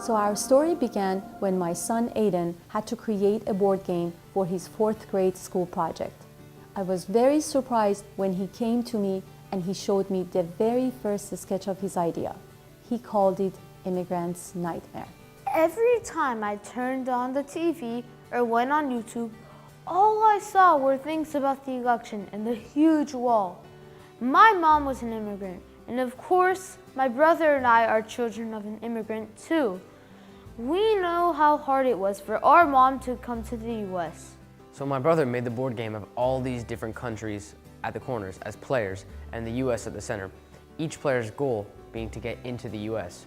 So our story began when my son Aiden had to create a board game for his 4th grade school project. I was very surprised when he came to me and he showed me the very first sketch of his idea. He called it Immigrant's Nightmare. Every time I turned on the TV or went on YouTube, all I saw were things about the election and the huge wall. My mom was an immigrant, and of course, my brother and I are children of an immigrant too. We know how hard it was for our mom to come to the US. So my brother made the board game of all these different countries at the corners as players and the US at the center, each player's goal being to get into the US.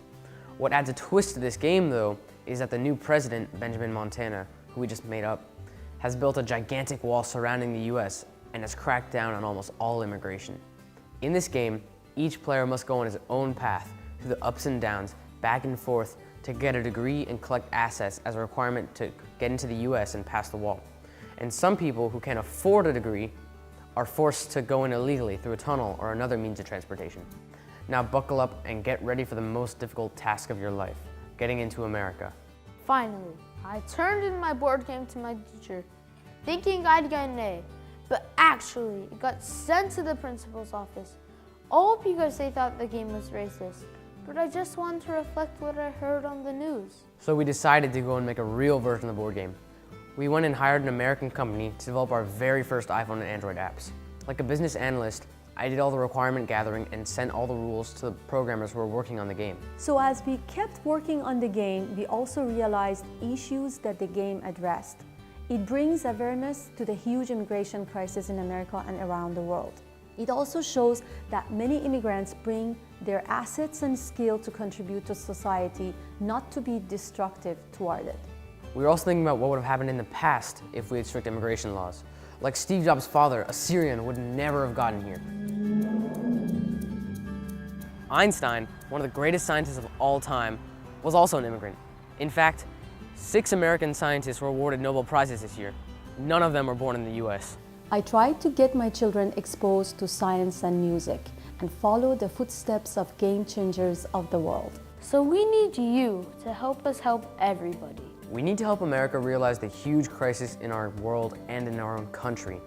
What adds a twist to this game though is that the new president, Benjamin Montana, who we just made up, has built a gigantic wall surrounding the US and has cracked down on almost all immigration. In this game, each player must go on his own path through the ups and downs, back and forth, to get a degree and collect assets as a requirement to get into the US and pass the wall. And some people who can't afford a degree are forced to go in illegally through a tunnel or another means of transportation. Now buckle up and get ready for the most difficult task of your life, getting into America. Finally, I turned in my board game to my teacher, thinking I'd get an A, but actually it got sent to the principal's office, all because they thought the game was racist. But I just wanted to reflect what I heard on the news. So we decided to go and make a real version of the board game. We went and hired an American company to develop our very first iPhone and Android apps. Like a business analyst, I did all the requirement gathering and sent all the rules to the programmers who were working on the game. So as we kept working on the game, we also realized issues that the game addressed. It brings awareness to the huge immigration crisis in America and around the world. It also shows that many immigrants bring their assets and skill to contribute to society, not to be destructive toward it. We were also thinking about what would have happened in the past if we had strict immigration laws. Like Steve Jobs' father, a Syrian, would never have gotten here. Einstein, one of the greatest scientists of all time, was also an immigrant. In fact, 6 American scientists were awarded Nobel Prizes this year. None of them were born in the US. I tried to get my children exposed to science and music and follow the footsteps of game changers of the world. So we need you to help us help everybody. We need to help America realize the huge crisis in our world and in our own country,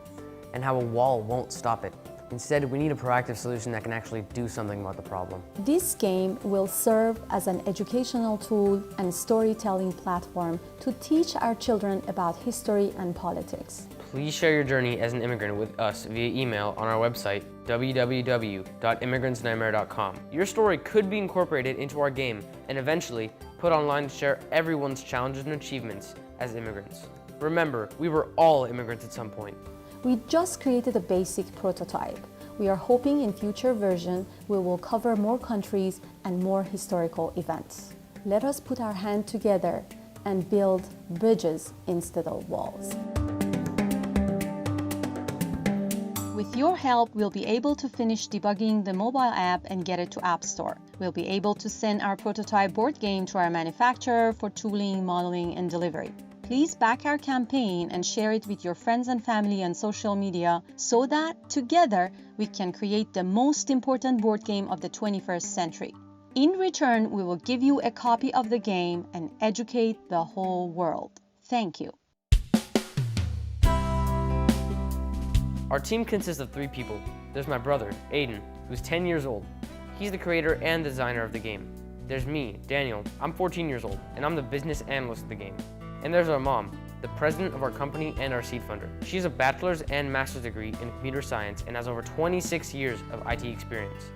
and how a wall won't stop it. Instead, we need a proactive solution that can actually do something about the problem. This game will serve as an educational tool and storytelling platform to teach our children about history and politics. Please share your journey as an immigrant with us via email on our website, www.immigrantsnightmare.com. Your story could be incorporated into our game and eventually put online to share everyone's challenges and achievements as immigrants. Remember, we were all immigrants at some point. We just created a basic prototype. We are hoping in future versions we will cover more countries and more historical events. Let us put our hand together and build bridges instead of walls. With your help, we'll be able to finish debugging the mobile app and get it to App Store. We'll be able to send our prototype board game to our manufacturer for tooling, modeling, and delivery. Please back our campaign and share it with your friends and family on social media so that together we can create the most important board game of the 21st century. In return, we will give you a copy of the game and educate the whole world. Thank you. Our team consists of 3 people. There's my brother, Aiden, who's 10 years old. He's the creator and designer of the game. There's me, Daniel. I'm 14 years old, and I'm the business analyst of the game. And there's our mom, the president of our company and our seed funder. She has a bachelor's and master's degree in computer science and has over 26 years of IT experience.